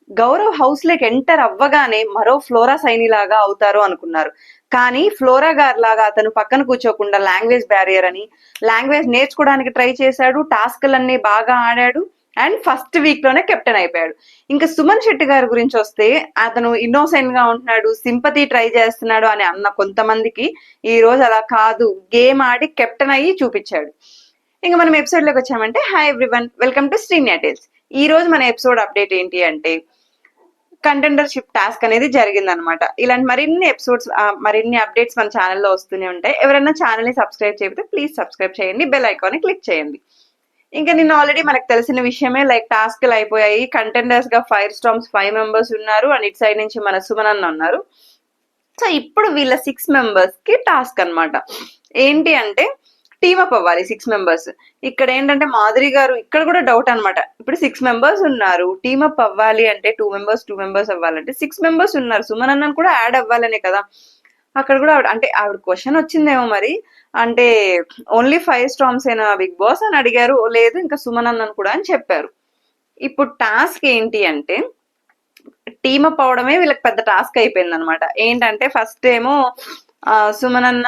Gaurav house లోకి enter అవ్వగానే మరో ఫ్లోరా సైని లాగా అవుతారు అనుకున్నారు. కానీ ఫ్లోరా గారి లాగా అతను పక్కన కూర్చోకుండా లాంగ్వేజ్ బ్యారియర్ అని లాంగ్వేజ్ నేర్చుకోవడానికి ట్రై చేశాడు. టాస్క్లన్నీ బాగా ఆడాడు అండ్ ఫస్ట్ వీక్ లోనే కెప్టెన్ అయిపోయాడు. ఇంకా సుమన్ శెట్టి గారి గురించి వస్తే అతను ఇన్నోసెంట్ గా ఉంటున్నాడు, సింపతి ట్రై చేస్తున్నాడు అని అన్న కొంతమందికి ఈ రోజు అలా కాదు, గేమ్ ఆడి కెప్టెన్ అయ్యి చూపించాడు. ఇంకా మనం ఎపిసోడ్ లోకి వచ్చామంటే, hi everyone, welcome to Sreenya tales. ఈ రోజు మన ఎపిసోడ్ అప్డేట్ ఏంటి అంటే కంటెండర్షిప్ టాస్క్ అనేది జరిగిందనమాట. ఇలాంటి మరిన్ని ఎపిసోడ్స్ మరిన్ని అప్డేట్స్ మన ఛానల్లో వస్తూనే ఉంటాయి. ఎవరైనా ఛానల్ ని సబ్స్క్రైబ్ చేయకపోతే ప్లీజ్ సబ్స్క్రైబ్ చేయండి, బెల్ ఐకాన్ ని క్లిక్ చేయండి. ఇంకా నిన్న ఆల్రెడీ మనకు తెలిసిన విషయమే, లైక్ టాస్క్లు అయిపోయాయి. కంటెండర్స్ గా ఫైర్ స్టార్మ్స్ 5 మెంబర్స్ ఉన్నారు అండ్ ఇటు సైడ్ నుంచి మన సుమన్ అన్న ఉన్నారు. సో ఇప్పుడు వీళ్ళ 6 మెంబర్స్ కి టాస్క్ అనమాట. ఏంటి అంటే టీమప్ అవ్వాలి 6 మెంబర్స్. ఇక్కడ ఏంటంటే మాధురి గారు ఇక్కడ కూడా డౌట్ అనమాట. ఇప్పుడు 6 మెంబర్స్ ఉన్నారు, టీమప్ అవ్వాలి అంటే 2 మెంబర్స్ అవ్వాలంటే 6 మెంబర్స్ ఉన్నారు, సుమన్ అన్నను కూడా యాడ్ అవ్వాలనే కదా. అక్కడ కూడా ఆవిడ క్వశ్చన్ వచ్చిందేమో మరి, అంటే ఓన్లీ 5 స్టార్మ్స్ ఏనా బిగ్ బాస్ అని అడిగారు. లేదు ఇంకా సుమన్ అన్నను కూడా అని చెప్పారు. ఇప్పుడు టాస్క్ ఏంటి అంటే టీమప్ అవడమే వీళ్ళకి పెద్ద టాస్క్ అయిపోయింది అనమాట. ఏంటంటే ఫస్ట్ ఏమో సుమన్ అన్న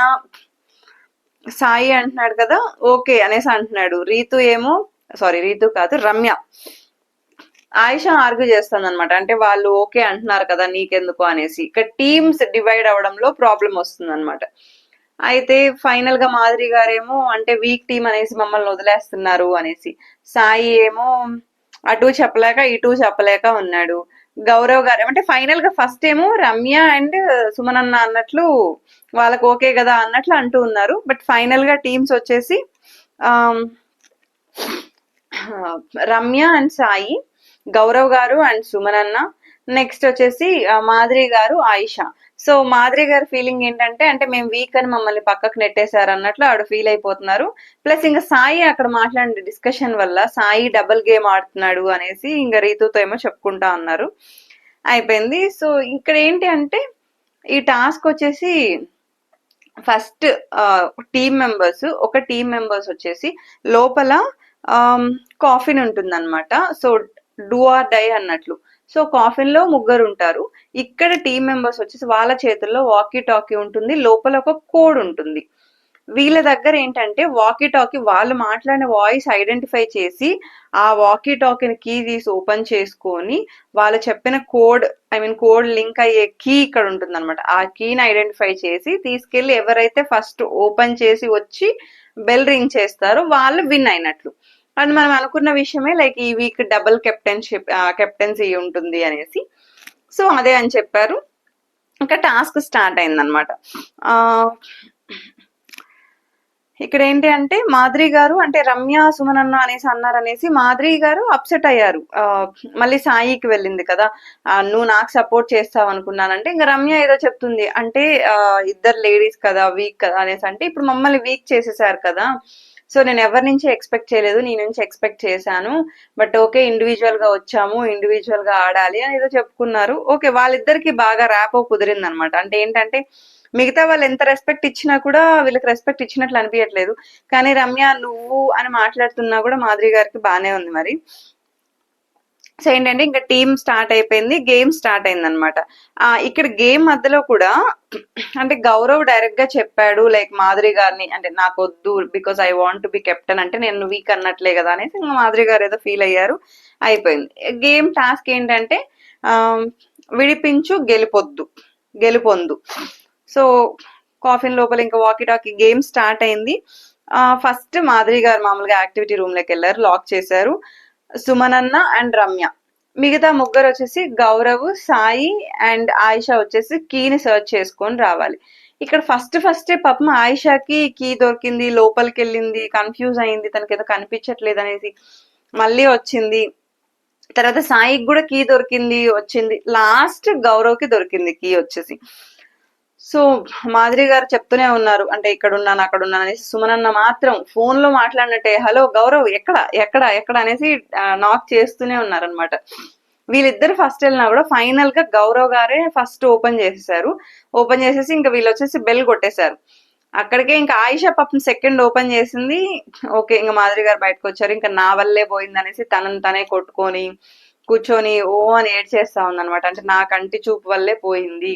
సాయి అంటున్నాడు కదా, ఓకే అనేసి అంటున్నాడు. రీతు కాదు, రమ్య ఆయిషా ఆర్గ్యూ చేస్తుంది అనమాట. అంటే వాళ్ళు ఓకే అంటున్నారు కదా నీకెందుకు అనేసి. ఇక్కడ టీమ్స్ డివైడ్ అవడంలో ప్రాబ్లం వస్తుంది అనమాట. అయితే ఫైనల్ గా మాధురి గారేమో అంటే వీక్ టీం అనేసి మమ్మల్ని వదిలేస్తున్నారు అనేసి, సాయి ఏమో అటు చెప్పలేక ఇటు చెప్పలేక ఉన్నాడు. గౌరవ్ గారు అంటే ఫైనల్ గా ఫస్ట్ ఏమో రమ్య అండ్ సుమన్ అన్న అన్నట్లు వాళ్ళకి ఓకే కదా అన్నట్లు అంటూ ఉన్నారు. బట్ ఫైనల్ గా టీమ్స్ వచ్చేసి రమ్య అండ్ సాయి, గౌరవ్ గారు అండ్ సుమన్ అన్న, నెక్స్ట్ వచ్చేసి మాధురి గారు, ఆయిషా. సో మాధురి గారి ఫీలింగ్ ఏంటంటే అంటే మేము వీక్ అని మమ్మల్ని పక్కకు నెట్టేశారు అన్నట్లు ఆవిడ ఫీల్ అయిపోతున్నారు. ప్లస్ ఇంకా సాయి అక్కడ మాట్లాడిన డిస్కషన్ వల్ల సాయి డబుల్ గేమ్ ఆడుతున్నాడు అనేసి ఇంకా రీతుతో ఏమో చెప్పుకుంటా ఉన్నారు. అయిపోయింది. సో ఇక్కడ ఏంటి అంటే ఈ టాస్క్ వచ్చేసి ఫస్ట్ ఒక టీమ్ మెంబర్స్ వచ్చేసి లోపల కాఫిన్ ఉంటుంది అనమాట. సో డూ ఆర్ డై అన్నట్లు. సో కాఫిన్ లో ముగ్గురు ఉంటారు. ఇక్కడ టీమ్ మెంబర్స్ వచ్చేసి వాళ్ళ చేతుల్లో వాకీ టాకీ ఉంటుంది, లోపల ఒక కోడ్ ఉంటుంది. వీళ్ళ దగ్గర ఏంటంటే వాకీ టాకీ వాళ్ళు మాట్లాడిన వాయిస్ ఐడెంటిఫై చేసి ఆ వాకీ టాకీని కీ తీసి ఓపెన్ చేసుకొని వాళ్ళు చెప్పిన కోడ్ లింక్ అయ్యే కీ ఇక్కడ ఉంటుంది అనమాట. ఆ కీని ఐడెంటిఫై చేసి తీసుకెళ్లి ఎవరైతే ఫస్ట్ ఓపెన్ చేసి వచ్చి బెల్ రింగ్ చేస్తారో వాళ్ళు విన్ అయినట్లు. అండ్ మనం అనుకున్న విషయమే, లైక్ ఈ వీక్ డబుల్ కెప్టెన్సీ ఉంటుంది అనేసి. సో అదే అని చెప్పారు. ఇంకా టాస్క్ స్టార్ట్ అయిందనమాట. ఇక్కడ ఏంటి అంటే మాధురి గారు అంటే రమ్య సుమన్ అన్న అనేసి అన్నారనేసి మాధురి గారు అప్సెట్ అయ్యారు. మళ్ళీ సాయికి వెళ్ళింది కదా, నువ్వు నాకు సపోర్ట్ చేస్తావు అనుకున్నానంటే ఇంకా రమ్య ఏదో చెప్తుంది అంటే ఇద్దరు లేడీస్ కదా వీక్ కదా అనేసి, అంటే ఇప్పుడు మమ్మల్ని వీక్ చేసేసారు కదా, సో నేను ఎవరి నుంచి ఎక్స్పెక్ట్ చేయలేదు, నీ నుంచి ఎక్స్పెక్ట్ చేశాను, బట్ ఓకే ఇండివిజువల్ గా వచ్చాము, ఇండివిజువల్ గా ఆడాలి అని ఏదో చెప్పుకున్నారు. ఓకే వాళ్ళిద్దరికి బాగా ర్యాపో కుదిరింది అనమాట. అంటే ఏంటంటే మిగతా వాళ్ళు ఎంత రెస్పెక్ట్ ఇచ్చినా కూడా వీళ్ళకి రెస్పెక్ట్ ఇచ్చినట్లు అనిపించట్లేదు. కానీ రమ్య నువ్వు అని మాట్లాడుతున్నా కూడా మాధురి గారికి బానే ఉంది మరి. సో ఏంటంటే ఇంకా టీమ్ స్టార్ట్ అయిపోయింది, గేమ్ స్టార్ట్ అయింది అనమాట. ఇక్కడ గేమ్ మధ్యలో కూడా అంటే గౌరవ్ డైరెక్ట్ గా చెప్పాడు లైక్ మాధురి గారిని అంటే నాకు వద్దు because I want to be captain, అంటే నేను వీక్ అన్నట్లే కదా అనేసి ఇంకా మాధురి గారు ఏదో ఫీల్ అయ్యారు. అయిపోయింది. గేమ్ టాస్క్ ఏంటంటే విడిపించు గెలుపొందు. సో కాఫిన్ లోపల ఇంకా వాకీ టాకీ గేమ్ స్టార్ట్ అయింది. ఫస్ట్ మాధురి గారు మామూలుగా యాక్టివిటీ రూమ్ లోకి వెళ్ళారు, లాక్ చేశారు. సుమన్ అన్న అండ్ రమ్య, మిగతా ముగ్గురు వచ్చేసి గౌరవ్, సాయి అండ్ ఆయిషా వచ్చేసి కీని సర్చ్ చేసుకొని రావాలి. ఇక్కడ ఫస్ట్ పాపం ఆయిషాకి కీ దొరికింది, లోపలికి వెళ్ళింది, కన్ఫ్యూజ్ అయింది, తనకి ఏదో కనిపించట్లేదు అనేసి మళ్ళీ వచ్చింది. తర్వాత సాయికి కూడా కీ దొరికింది వచ్చింది, లాస్ట్ గౌరవ్ కి దొరికింది కీ వచ్చేసి. సో మాధురి గారు చెప్తూనే ఉన్నారు అంటే ఇక్కడ ఉన్నాను అక్కడ ఉన్నాను అనేసి. సుమన్ అన్న మాత్రం ఫోన్ లో మాట్లాడినట్టే హలో గౌరవ్ ఎక్కడ ఎక్కడ ఎక్కడ అనేసి నాక్ చేస్తూనే ఉన్నారనమాట. వీళ్ళిద్దరు ఫస్ట్ వెళ్ళినా కూడా ఫైనల్ గా గౌరవ్ గారే ఫస్ట్ ఓపెన్ చేసేసారు. ఓపెన్ చేసేసి ఇంకా వీళ్ళు వచ్చేసి బెల్ కొట్టేశారు. అక్కడికే ఇంకా ఆయిషా పాపం సెకండ్ ఓపెన్ చేసింది. ఓకే ఇంకా మాధురి గారు బయటకు వచ్చారు, ఇంకా నా వల్లే పోయింది అనేసి తనని తనే కొట్టుకొని కూర్చొని ఓ అని ఏడ్చేస్తా ఉందన్నమాట. అంటే నా కంటి చూపు వల్లే పోయింది,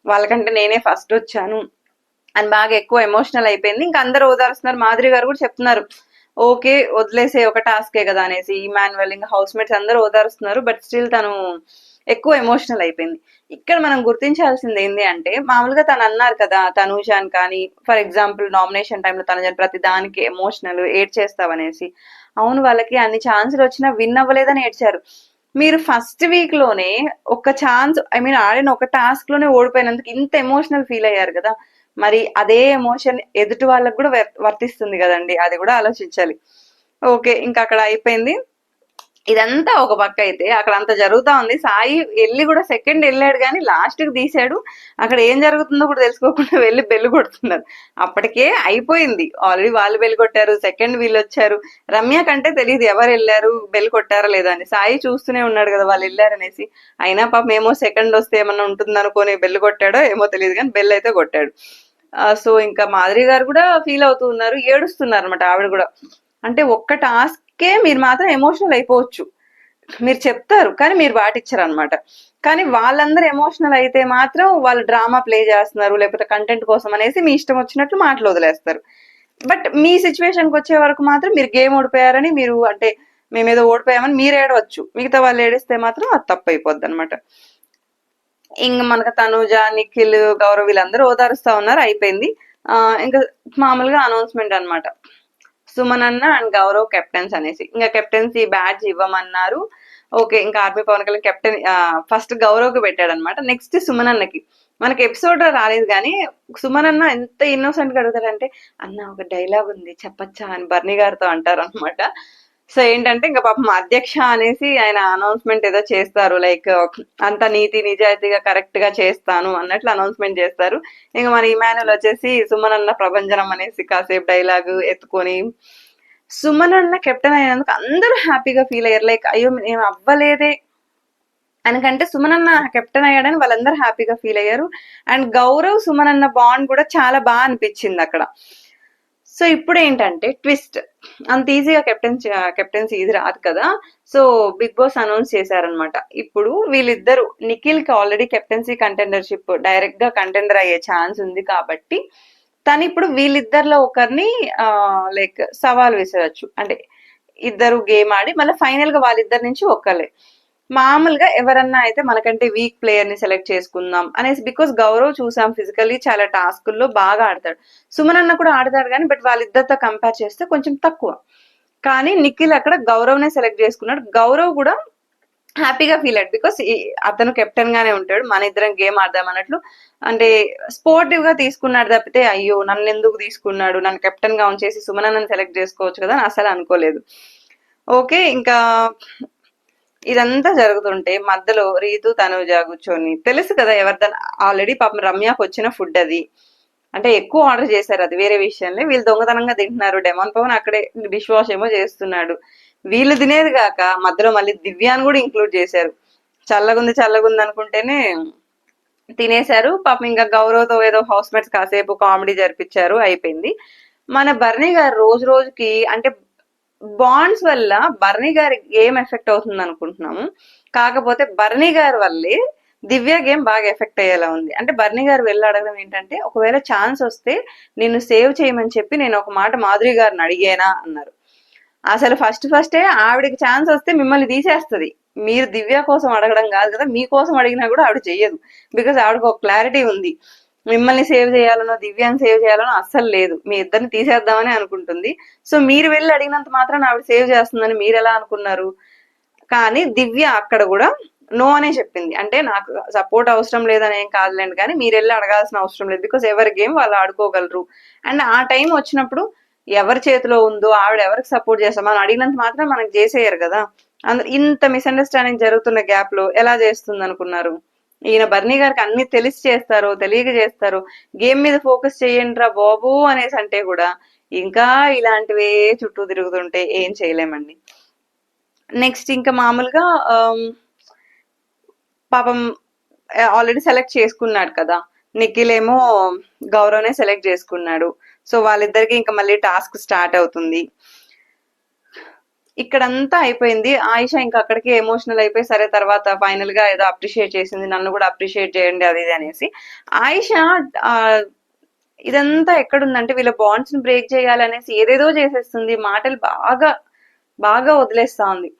వాళ్ళకంటే నేనే ఫస్ట్ వచ్చాను అని బాగా ఎక్కువ ఎమోషనల్ అయిపోయింది. ఇంకా అందరూ ఓదారుస్తున్నారు. మాధురి గారు కూడా చెప్తున్నారు ఓకే వదిలేసే ఒక టాస్కే కదా అనేసి. ఇమాన్యువల్ ఇంకా హౌస్ మేట్స్ అందరూ ఓదారుస్తున్నారు. బట్ స్టిల్ తను ఎక్కువ ఎమోషనల్ అయిపోయింది. ఇక్కడ మనం గుర్తించాల్సింది ఏంటి అంటే, మామూలుగా తను అన్నారు కదా తనూజాన్ కానీ ఫర్ ఎగ్జాంపుల్ నామినేషన్ టైంలో తనూజాన్ ప్రతి దానికి ఎమోషనల్ ఏడ్ చేస్తావనేసి. అవును, వాళ్ళకి అన్ని ఛాన్సులు వచ్చినా విన్ అవ్వలేదని ఏడ్చారు. మీరు ఫస్ట్ వీక్ లోనే ఒక ఛాన్స్ ఆడిన ఒక టాస్క్ లోనే ఓడిపోయినందుకు ఇంత ఎమోషనల్ ఫీల్ అయ్యారు కదా. మరి అదే ఎమోషన్ ఎదుటి వాళ్ళకు కూడా వర్తిస్తుంది కదండి, అది కూడా ఆలోచించాలి. ఓకే, ఇంకా అక్కడ అయిపోయింది. ఇదంతా ఒక పక్క అయితే అక్కడ అంత జరుగుతా ఉంది. సాయి వెళ్ళి కూడా సెకండ్ వెళ్ళాడు కానీ లాస్ట్ కి తీసాడు. అక్కడ ఏం జరుగుతుందో కూడా తెలుసుకోకుండా వెళ్ళి బెల్లు కొడుతున్నారు. అప్పటికే అయిపోయింది ఆల్రెడీ, వాళ్ళు బెల్లు కొట్టారు, సెకండ్ వీళ్ళు వచ్చారు. రమ్య కంటే తెలియదు ఎవరు వెళ్ళారు బెల్ కొట్టారా లేదా అని. సాయి చూస్తూనే ఉన్నాడు కదా వాళ్ళు వెళ్ళారనేసి. అయినా పాపం ఏమో సెకండ్ వస్తే ఏమన్నా ఉంటుంది అనుకోని బెల్లు కొట్టాడో ఏమో తెలియదు కానీ బెల్ అయితే కొట్టాడు. సో ఇంకా మాధురి గారు కూడా ఫీల్ అవుతూ ఉన్నారు, ఏడుస్తున్నారు అనమాట ఆవిడ కూడా. అంటే ఒక్క టాస్కే మీరు మాత్రం ఎమోషనల్ అయిపోవచ్చు, మీరు చెప్తారు కానీ మీరు పాటించరు అనమాట. కానీ వాళ్ళందరూ ఎమోషనల్ అయితే మాత్రం వాళ్ళు డ్రామా ప్లే చేస్తున్నారు లేకపోతే కంటెంట్ కోసం అనేసి మీ ఇష్టం వచ్చినట్లు మాటలు వదిలేస్తారు. బట్ మీ సిచ్యువేషన్కి వచ్చే వరకు మాత్రం మీరు గేమ్ ఓడిపోయారని మీరు అంటే మేమేదో ఓడిపోయామని మీరు ఏడవచ్చు, మిగతా వాళ్ళు ఏడిస్తే మాత్రం అది తప్పు అయిపోద్ది అనమాట. ఇంక మనకు తనుజ, నిఖిల్, గౌరవ్ వీళ్ళందరూ ఓదారుస్తా ఉన్నారు. అయిపోయింది. ఇంకా మామూలుగా అనౌన్స్మెంట్ అనమాట. సుమన్ అన్న అండ్ గౌరవ్ కెప్టెన్స్ అనేసి. ఇంకా కెప్టెన్సీ బ్యాడ్జ్ ఇవ్వమన్నారు. ఓకే, ఇంకా army Pawan Kalyan captain first Gaurav కి పెట్టాడు అనమాట. నెక్స్ట్ సుమన్ అన్నకి. మనకి ఎపిసోడ్ రాలేదు కానీ సుమన్ అన్న ఎంత ఇన్నోసెంట్ గా అడుగుతాడంటే, అన్న ఒక డైలాగ్ ఉంది చెప్పచ్చా అని బర్నీ గారితో అంటారు అనమాట. సో ఏంటంటే ఇంకా పాపం అధ్యక్ష అనేసి ఆయన అనౌన్స్మెంట్ ఏదో చేస్తారు, లైక్ అంత నీతి నిజాయితీగా కరెక్ట్ గా చేస్తాను అన్నట్లు అనౌన్స్మెంట్ చేస్తారు. ఇంకా మన ఇమాన్యుల్ వచ్చేసి సుమన్ అన్న ప్రభంజనం అనేసి కాసేపు డైలాగ్ ఎత్తుకొని, సుమన్ అన్న కెప్టెన్ అయినందుకు అందరూ హ్యాపీగా ఫీల్ అయ్యారు. లైక్ అయ్యో మేము అవ్వలేదే అనకంటే సుమన్ అన్న కెప్టెన్ అయ్యాడని వాళ్ళందరూ హ్యాపీగా ఫీల్ అయ్యారు. అండ్ గౌరవ్ సుమన్ అన్న బాండ్ కూడా చాలా బాగా అనిపించింది అక్కడ. సో ఇప్పుడు ఏంటంటే ట్విస్ట్, అంత ఈజీగా కెప్టెన్సీ ఈజీ రాదు కదా. సో బిగ్ బాస్ అనౌన్స్ చేశారనమాట. ఇప్పుడు వీళ్ళిద్దరు, నిఖిల్ కి ఆల్రెడీ కెప్టెన్సీ కంటెండర్షిప్ డైరెక్ట్ గా కంటెండర్ అయ్యే ఛాన్స్ ఉంది కాబట్టి తను ఇప్పుడు వీళ్ళిద్దరిలో ఒకరిని లైక్ సవాల్ విసరచ్చు. అంటే ఇద్దరు గేమ్ ఆడి మళ్ళీ ఫైనల్ గా వాళ్ళిద్దరి నుంచి ఒకళ్ళే. మామూలుగా ఎవరన్నా అయితే మనకంటే వీక్ ప్లేయర్ ని సెలెక్ట్ చేసుకుందాం అనేసి, బికాస్ గౌరవ్ చూసాం ఫిజికల్లీ చాలా టాస్కుల్లో బాగా ఆడతాడు. సుమన్ అన్న కూడా ఆడతాడు కానీ బట్ వాళ్ళిద్దరితో కంపేర్ చేస్తే కొంచెం తక్కువ. కానీ నిఖిల్ అక్కడ గౌరవ్ నే సెలెక్ట్ చేసుకున్నాడు. గౌరవ్ కూడా హ్యాపీగా ఫీల్ అయ్యాడు బికాస్ అతను కెప్టెన్ గానే ఉంటాడు, మన ఇద్దరం గేమ్ ఆడదాం అన్నట్లు. అంటే స్పోర్టివ్ గా తీసుకున్నాడు తప్పితే అయ్యో నన్ను ఎందుకు తీసుకున్నాడు, నన్ను కెప్టెన్ గా ఉంచేసి సుమన్ అన్నని సెలెక్ట్ చేసుకోవచ్చు కదా అని అసలు అనుకోలేదు. ఓకే, ఇంకా ఇదంతా జరుగుతుంటే మధ్యలో రీతు తనుజ కూర్చొని, తెలుసు కదా ఎవరిదైనా ఆల్రెడీ పాపం రమ్యకు వచ్చిన ఫుడ్ అది, అంటే ఎక్కువ ఆర్డర్ చేశారు అది వేరే విషయంలో. వీళ్ళు దొంగతనంగా తింటున్నారు. డెమాన్ పవన్ అక్కడే డిష్ వాష్ ఏమో చేస్తున్నాడు. వీళ్ళు తినేది కాక మధ్యలో మళ్ళీ దివ్యాన్ని కూడా ఇంక్లూడ్ చేశారు. చల్లగుంది అనుకుంటేనే తినేశారు పాపం. ఇంకా గౌరవ్తో ఏదో హౌస్ మేట్స్ కాసేపు కామెడీ జరిపించారు, అయిపోయింది. మన బర్నీ గారు రోజు రోజుకి అంటే బాండ్స్ వల్ల బర్నీ గారికి ఏం ఎఫెక్ట్ అవుతుంది అనుకుంటున్నాము, కాకపోతే బర్నీ గారి వల్లే దివ్య గేమ్ బాగా ఎఫెక్ట్ అయ్యేలా ఉంది. అంటే బర్నీ గారు వెళ్ళి అడగడం ఏంటంటే, ఒకవేళ ఛాన్స్ వస్తే నిన్ను సేవ్ చేయమని చెప్పి నేను ఒక మాట మాధురి గారిని అడిగేనా అన్నారు. అసలు ఫస్టే ఆవిడకి ఛాన్స్ వస్తే మిమ్మల్ని తీసేస్తుంది. మీరు దివ్య కోసం అడగడం కాదు కదా, మీకోసం అడిగినా కూడా ఆవిడ చెయ్యదు. బికాస్ ఆవిడకి ఒక క్లారిటీ ఉంది, మిమ్మల్ని సేవ్ చేయాలనో దివ్యాన్ని సేవ్ చేయాలనో అస్సలు లేదు, మీ ఇద్దరిని తీసేద్దామని అనుకుంటుంది. సో మీరు వెళ్ళి అడిగినంత మాత్రం ఆవిడ సేవ్ చేస్తుందని మీరు ఎలా అనుకున్నారు? కానీ దివ్య అక్కడ కూడా నో అనే చెప్పింది. అంటే నాకు సపోర్ట్ అవసరం లేదని ఏం కాదులేండి కానీ మీరు వెళ్ళి అడగాల్సిన అవసరం లేదు, బికాస్ ఎవరి గేమ్ వాళ్ళు ఆడుకోగలరు. అండ్ ఆ టైం వచ్చినప్పుడు ఎవరి చేతిలో ఉందో ఆవిడ ఎవరికి సపోర్ట్ చేస్తాం అని అడిగినంత మాత్రం మనకు చేసేయరు కదా. ఇంత మిస్అండర్స్టాండింగ్ జరుగుతున్న గ్యాప్ లో ఎలా చేస్తుంది అనుకున్నారు? ఈయన బర్నీ గారికి అన్ని తెలిసి చేస్తారు, తెలియక చేస్తారు. గేమ్ మీద ఫోకస్ చేయండిరా బాబు అనేసి అంటే కూడా ఇంకా ఇలాంటివే చుట్టూ తిరుగుతుంటే ఏం చేయలేమండి. నెక్స్ట్ ఇంకా మామూలుగా పాపం ఆల్రెడీ సెలెక్ట్ చేసుకున్నాడు కదా నిఖిల్, ఏమో గౌరవ్నే సెలెక్ట్ చేసుకున్నాడు. సో వాళ్ళిద్దరికి ఇంకా మళ్ళీ టాస్క్ స్టార్ట్ అవుతుంది. ఇక్కడంతా అయిపోయింది. ఆయిషా ఇంకా అక్కడికి ఎమోషనల్ అయిపోయి సరే తర్వాత ఫైనల్ గా ఏదో అప్రిషియేట్ చేసింది, నన్ను కూడా అప్రిషియేట్ చేయండి అది ఇది అనేసి. ఆయిషా ఆ, ఇదంతా ఎక్కడుందంటే వీళ్ళ బాండ్స్ ని బ్రేక్ చేయాలనేసి ఏదేదో చేసేస్తుంది, మాటలు బాగా బాగా వదిలేస్తా ఉంది.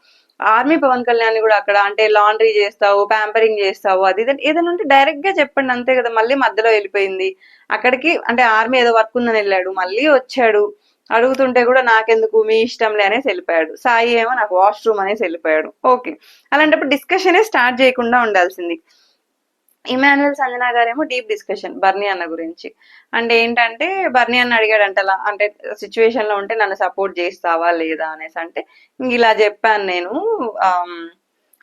ఆర్మీ పవన్ కళ్యాణ్ కూడా అక్కడ అంటే లాండ్రీ చేస్తావు, ప్యాంపరింగ్ చేస్తావు అది ఇది ఏదైనా ఉంటే డైరెక్ట్ గా చెప్పండి అంతే కదా. మళ్ళీ మధ్యలో వెళ్ళిపోయింది అక్కడికి, అంటే ఆర్మీ ఏదో వర్క్ ఉందని వెళ్ళాడు, మళ్ళీ వచ్చాడు అడుగుతుంటే కూడా నాకెందుకు మీ ఇష్టంలే అనేసి వెళ్ళిపోయాడు. సాయి ఏమో నాకు వాష్రూమ్ అనేసి వెళ్ళిపోయాడు. ఓకే, అలాంటప్పుడు డిస్కషనే స్టార్ట్ చేయకుండా ఉండాల్సింది. ఇమాన్యుయల్ సంజన గారేమో డీప్ డిస్కషన్ బర్నీ అన్న గురించి. అంటే ఏంటంటే బర్నీ అన్న అడిగాడంట అలా, అంటే సిచ్యువేషన్ లో ఉంటే నన్ను సపోర్ట్ చేస్తావా లేదా అనేసి. అంటే ఇలా చెప్పాను నేను,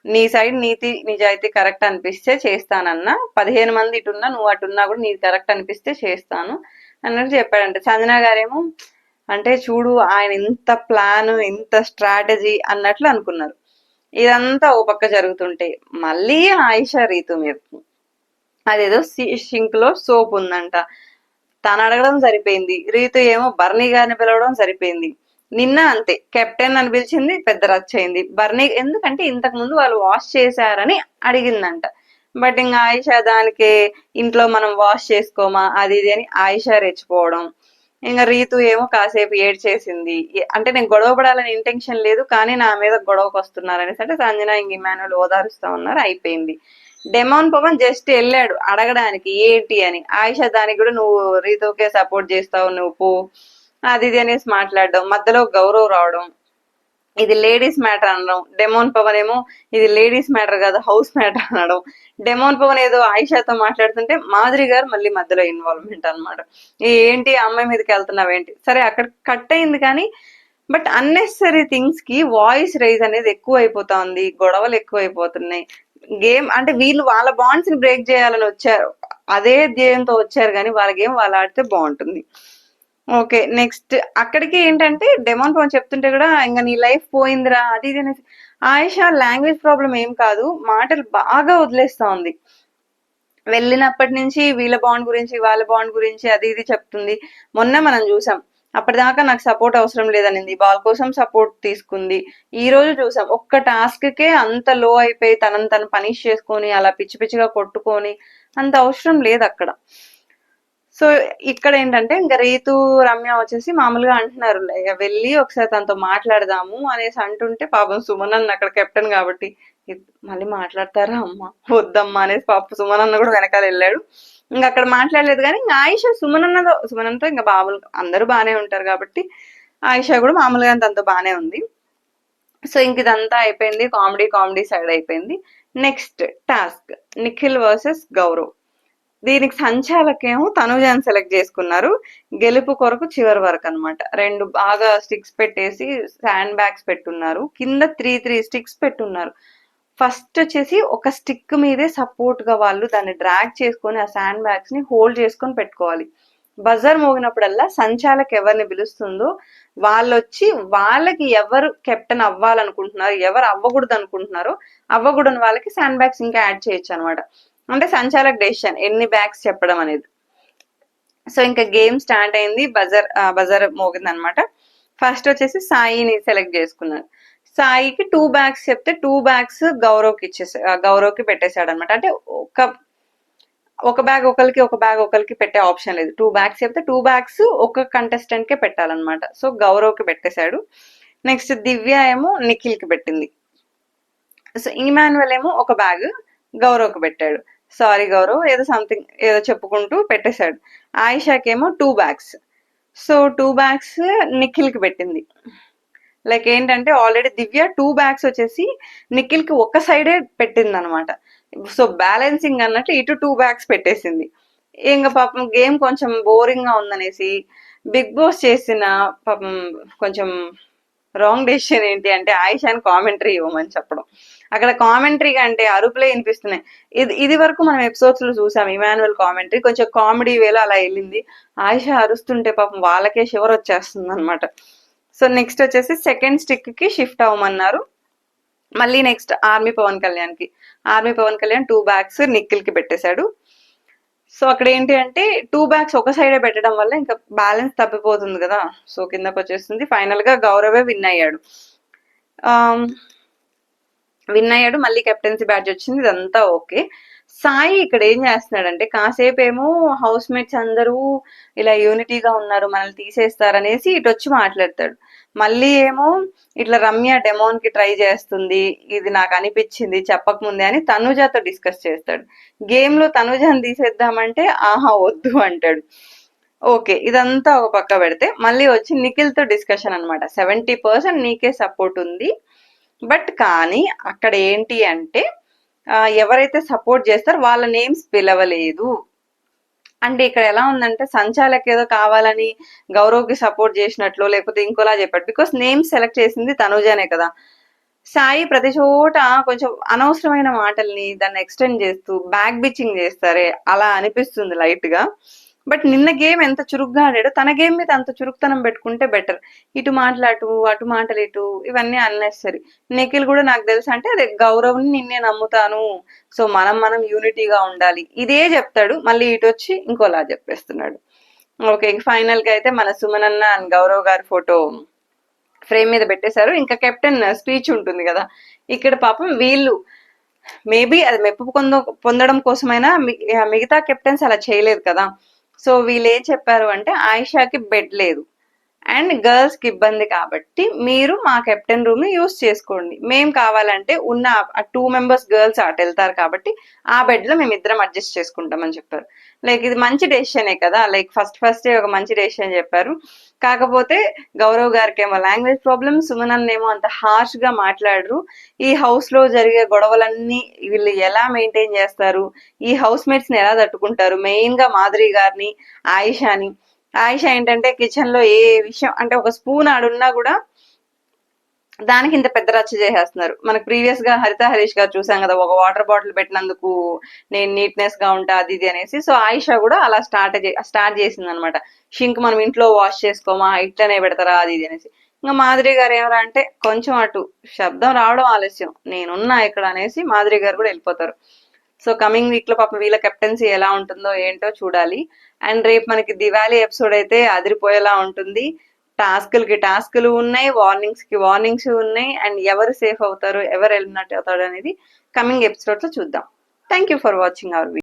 నీ సైడ్ నీతి నిజాయితీ కరెక్ట్ అనిపిస్తే చేస్తానన్నా, 15 మంది ఇటున్నా నువ్వు అటున్నా కూడా నీది కరెక్ట్ అనిపిస్తే చేస్తాను అన్నట్టు చెప్పాడంటే. సంజన గారేమో అంటే చూడు ఆయన ఇంత ప్లాన్ ఇంత స్ట్రాటజీ అన్నట్లు అనుకున్నారు. ఇదంతా ఓ పక్క జరుగుతుంటే మళ్ళీ ఆయిషా రీతు మీద అదేదో షింక్ లో సోప్ ఉందంట, తను అడగడం సరిపోయింది, రీతు ఏమో బర్నీ గారిని పిలవడం సరిపోయింది. నిన్న అంతే, కెప్టెన్ అని పిలిచింది, పెద్ద రచ్చ అయింది. బర్నీ ఎందుకంటే ఇంతకు ముందు వాళ్ళు వాష్ చేశారని అడిగిందంట. బట్ ఇంకా ఆయిషా దానికి ఇంట్లో మనం వాష్ చేసుకోమా అది ఇది అని ఆయిషా రెచ్చిపోవడం. ఇంకా రీతు ఏమో కాసేపు ఏడ్చేసింది, అంటే నేను గొడవ పడాలని ఇంటెన్షన్ లేదు కానీ నా మీద గొడవకు వస్తున్నారు అనేసి. అంటే సంజన ఇంక ఇమానుయల్ ఓదారుస్తా ఉన్నారు, అయిపోయింది. డెమాన్ పవన్ జస్ట్ వెళ్ళాడు అడగడానికి ఏంటి అని, ఆయిషా దానికి కూడా నువ్వు రీతుకే సపోర్ట్ చేస్తావు నువ్వు పో అది ఇది అనేసి మాట్లాడడం, మధ్యలో గౌరవ్ రావడం, ఇది లేడీస్ మ్యాటర్ అనడం. డెమోన్ పవన్ ఏమో ఇది లేడీస్ మ్యాటర్ కదా హౌస్ మ్యాటర్ అనడం. డెమోన్ పవన్ ఏదో ఆయిషాతో మాట్లాడుతుంటే మాధురి గారు మళ్ళీ మధ్యలో ఇన్వాల్వ్మెంట్ అనమాట. ఏంటి అమ్మాయి మీదకి వెళ్తున్నావు ఏంటి, సరే అక్కడ కట్ అయింది కానీ బట్ అన్నెసరీ థింగ్స్ కి వాయిస్ రైజ్ అనేది ఎక్కువ అయిపోతా ఉంది, గొడవలు ఎక్కువ అయిపోతున్నాయి. గేమ్ అంటే వీళ్ళు వాళ్ళ బాండ్స్ ని బ్రేక్ చేయాలని వచ్చారు, అదే ధ్యేయంతో వచ్చారు కానీ వాళ్ళ గేమ్ వాళ్ళు ఆడితే బాగుంటుంది. ఓకే, నెక్స్ట్ అక్కడికి ఏంటంటే డెమాన్ పవన్ చెప్తుంటే కూడా ఇంకా నీ లైఫ్ పోయిందిరా అది ఇది అనేసి. ఆయిషా లాంగ్వేజ్ ప్రాబ్లం ఏం కాదు, మాటలు బాగా వదిలేస్తా ఉంది. వెళ్ళినప్పటి నుంచి వీళ్ళ బాండ్ గురించి వాళ్ళ బాండ్ గురించి అది ఇది చెప్తుంది. మొన్న మనం చూసాం, అప్పటిదాకా నాకు సపోర్ట్ అవసరం లేదనింది, బాల్ కోసం సపోర్ట్ తీసుకుంది. ఈ రోజు చూసాం ఒక్క టాస్క్ కే అంత లో అయిపోయి తనని తను పనిష్ చేసుకొని అలా పిచ్చి పిచ్చిగా కొట్టుకొని అంత అవసరం లేదు అక్కడ. సో ఇక్కడ ఏంటంటే ఇంకా రీతు రమ్య వచ్చేసి మామూలుగా అంటున్నారు వెళ్ళి ఒకసారి తనతో మాట్లాడదాము అనేసి అంటుంటే పాపం సుమన్ అన్న అక్కడ కెప్టెన్ కాబట్టి మళ్ళీ మాట్లాడతారా అమ్మ వద్దమ్మా అనేసి పాప సుమన్ అన్న కూడా వెనకాల వెళ్ళాడు. ఇంకా అక్కడ మాట్లాడలేదు కానీ ఇంకా ఆయిషా సుమనన్నతో ఇంకా బాబులు అందరూ బాగానే ఉంటారు కాబట్టి ఆయిషా కూడా మామూలుగా తనతో బాగానే ఉంది. సో ఇంక ఇదంతా అయిపోయింది, కామెడీ కామెడీ సైడ్ అయిపోయింది. Next task Nikhil versus Gaurav. దీనికి సంచాలకేమో తనుజాని సెలెక్ట్ చేసుకున్నారు గెలుపు కొరకు చివరి వరకు అనమాట. 2 బాగా స్టిక్స్ పెట్టేసి శాండ్ బ్యాగ్స్ పెట్టున్నారు, కింద 3 స్టిక్స్ పెట్టున్నారు. ఫస్ట్ వచ్చేసి ఒక స్టిక్ మీదే సపోర్ట్ గా వాళ్ళు దాన్ని డ్రాగ్ చేసుకొని ఆ శాండ్ బ్యాగ్స్ ని హోల్డ్ చేసుకొని పెట్టుకోవాలి. బజర్ మోగినప్పుడల్లా సంచాలక్ ఎవరిని పిలుస్తుందో వాళ్ళు వచ్చి వాళ్ళకి ఎవరు కెప్టెన్ అవ్వాలనుకుంటున్నారు ఎవరు అవ్వకూడదు అనుకుంటున్నారో అవ్వకూడని వాళ్ళకి శాండ్ బ్యాగ్స్ ఇంకా యాడ్ చేయొచ్చు అనమాట. అంటే సంచాలక్ డెసిషన్ ఎన్ని బ్యాగ్స్ చెప్పడం అనేది. సో ఇంకా గేమ్ స్టార్ట్ అయింది, బజర్ మోగింది అనమాట. ఫస్ట్ వచ్చేసి సాయిని సెలెక్ట్ చేసుకున్నాను. సాయికి 2 బ్యాగ్స్ చెప్తే 2 బ్యాగ్స్ గౌరవ్కి పెట్టేశాడు అనమాట. అంటే ఒక బ్యాగ్ ఒకరికి ఒక బ్యాగ్ ఒకరికి పెట్టే ఆప్షన్ లేదు, 2 బ్యాగ్స్ చెప్తే 2 బ్యాగ్స్ ఒక కంటెస్టెంట్ కే పెట్టాలన్నమాట. సో గౌరవ్కి పెట్టేశాడు. నెక్స్ట్ దివ్య ఏమో నిఖిల్ కి పెట్టింది. సో ఇమాన్యుయల్ ఏమో ఒక బ్యాగ్ గౌరవ్కి పెట్టాడు. సారీ గౌరవ్ ఏదో సంథింగ్ ఏదో చెప్పుకుంటూ పెట్టేశాడు. ఆయిషాకేమో 2 బ్యాగ్స్. సో 2 బ్యాగ్స్ నిఖిల్ కి పెట్టింది. లైక్ ఏంటంటే ఆల్రెడీ దివ్య 2 బ్యాగ్స్ వచ్చేసి నిఖిల్ కి ఒక సైడే పెట్టింది అనమాట. సో బ్యాలెన్సింగ్ అన్నట్టు ఇటు 2 బ్యాగ్స్ పెట్టేసింది. ఇంకా పాపం గేమ్ కొంచెం బోరింగ్ గా ఉందనేసి బిగ్ బాస్ చేసిన పాపం కొంచెం రాంగ్ డెసిషన్ ఏంటి అంటే ఆయిషాని కామెంటరీ ఇవ్వమని చెప్పడం. అక్కడ కామెంటరీ అంటే అరుపులే వినిపిస్తున్నాయి. ఇది వరకు మనం ఎపిసోడ్స్ లో చూసాం ఇమాన్యుయల్ కామెంటరీ కొంచెం కామెడీ వేలో అలా వెళ్ళింది. ఆయిషా అరుస్తుంటే పాపం వాళ్ళకే షివర్ వచ్చేస్తుంది అనమాట. సో నెక్స్ట్ వచ్చేసి సెకండ్ స్టిక్ కి షిఫ్ట్ అవ్వమన్నారు. మళ్ళీ next army Pawan Kalyan 2 bags Nikhil కి పెట్టేశాడు. సో అక్కడ ఏంటి అంటే 2 బ్యాగ్స్ ఒక సైడే పెట్టడం వల్ల ఇంకా బ్యాలెన్స్ తప్పిపోతుంది కదా, సో కిందకు వచ్చేస్తుంది. ఫైనల్ గా గౌరవే విన్ అయ్యాడు. విన్ అయ్యాడు, మళ్ళీ కెప్టెన్సీ బ్యాడ్జ్ వచ్చింది, ఇదంతా ఓకే. సాయి ఇక్కడ ఏం చేస్తున్నాడంటే కాసేపు ఏమో హౌస్ మేట్స్ అందరూ ఇలా యూనిటీగా ఉన్నారు మనల్ని తీసేస్తారనేసి ఇటు వచ్చి మాట్లాడతాడు. మళ్ళీ ఏమో ఇట్లా రమ్య డెమోన్ కి ట్రై చేస్తుంది, ఇది నాకు అనిపించింది చెప్పకముందే అని తనుజాతో డిస్కస్ చేస్తాడు. గేమ్ లో తనుజాని తీసేద్దామంటే ఆహా వద్దు అంటాడు. ఓకే, ఇదంతా ఒక పక్క పెడితే మళ్ళీ వచ్చి నిఖిల్ తో డిస్కషన్ అనమాట. 70% నీకే సపోర్ట్ ఉంది, బట్ కానీ అక్కడ ఏంటి అంటే ఎవరైతే సపోర్ట్ చేస్తారో వాళ్ళ నేమ్స్ పిలవలేదు. అంటే ఇక్కడ ఎలా ఉందంటే సంచాలక్ ఏదో కావాలని గౌరవ్కి సపోర్ట్ చేసినట్లు లేకపోతే ఇంకోలా చెప్పాడు. బికాస్ నేమ్స్ సెలెక్ట్ చేసింది తనుజానే కదా. సాయి ప్రతి చోట కొంచెం అనవసరమైన మాటల్ని దాన్ని ఎక్స్టెండ్ చేస్తూ బ్యాక్ బిచ్చింగ్ చేస్తారే అలా అనిపిస్తుంది లైట్ గా. బట్ నిన్న గేమ్ ఎంత చురుగ్గా ఆడాడో తన గేమ్ మీద అంత చురుకుతనం పెట్టుకుంటే బెటర్. ఇటు మాట్లాడు అటు మాటలు ఇటు ఇవన్నీ అన్నెసరీ. నిఖిల్ కూడా నాకు తెలుసు అంటే అదే గౌరవ్ని నిన్నే నమ్ముతాను, సో మనం యూనిటీగా ఉండాలి ఇదే చెప్తాడు. మళ్ళీ ఇటు వచ్చి ఇంకోలా చెప్పేస్తున్నాడు. ఓకే, ఫైనల్ గా అయితే మన సుమనన్న అండ్ గౌరవ్ గారి ఫోటో ఫ్రేమ్ మీద పెట్టేశారు. ఇంకా కెప్టెన్ స్పీచ్ ఉంటుంది కదా, ఇక్కడ పాపం వీళ్ళు మేబీ అది మెప్పు పొందడం కోసమైనా మిగతా కెప్టెన్స్ అలా చేయలేదు కదా. సో వీళ్ళు ఏం చెప్పారు అంటే ఆయిషాకి బెడ్ లేదు అండ్ గర్ల్స్ కి ఇబ్బంది కాబట్టి మీరు మా కెప్టెన్ రూమ్ ని యూస్ చేసుకోండి, మేము కావాలంటే ఉన్న 2 members గర్ల్స్ అటు వెళ్తారు కాబట్టి ఆ బెడ్ లో మేము ఇద్దరం అడ్జస్ట్ చేసుకుంటామని చెప్పారు. లైక్ ఇది మంచి డెసిషనే కదా, లైక్ ఫస్ట్ ఒక మంచి డెసిషన్ చెప్పారు. కాకపోతే గౌరవ్ గారికి ఏమో లాంగ్వేజ్ ప్రాబ్లమ్, సుమనన్ ఏమో అంత హార్ష్ గా మాట్లాడరు. ఈ హౌస్ లో జరిగే గొడవలన్నీ వీళ్ళు ఎలా మెయింటైన్ చేస్తారు, ఈ హౌస్ మేట్స్ ని ఎలా తట్టుకుంటారు, మెయిన్ గా మాధురి గారిని ఆయిషాని. ఆయిషా ఏంటంటే కిచెన్ లో ఏ విషయం అంటే ఒక స్పూన్ ఆడున్నా కూడా దానికి ఇంత పెద్ద రచ్చ చేసేస్తున్నారు. మనకు ప్రీవియస్ గా హరిత హరీష్ గారు చూసాం కదా, ఒక వాటర్ బాటిల్ పెట్టినందుకు నేను నీట్నెస్ గా ఉంటా అది ఇది అనేసి. సో ఆయిషా కూడా అలా స్టార్ట్ చేసింది అనమాట. షింక్ మనం ఇంట్లో వాష్ చేసుకోమా, ఇట్లనే పెడతారా అది ఇది అనేసి. ఇంకా మాధురి గారు ఏమరా అంటే కొంచెం అటు శబ్దం రావడం ఆలస్యం, నేనున్నా ఇక్కడ అనేసి మాధురి గారు కూడా వెళ్ళిపోతారు. సో కమింగ్ వీక్ లో పాపం వీళ్ళ కెప్టెన్సీ ఎలా ఉంటుందో ఏంటో చూడాలి. అండ్ రేపు మనకి దివాళీ ఎపిసోడ్ అయితే అదిరిపోయేలా ఉంటుంది. టాస్కులు ఉన్నాయి, వార్నింగ్స్ ఉన్నాయి. అండ్ ఎవరు సేఫ్ అవుతారు ఎవరు ఎలిమినేట్ అవుతారు అనేది కమింగ్ ఎపిసోడ్ లో చూద్దాం. Thank you for watching our video.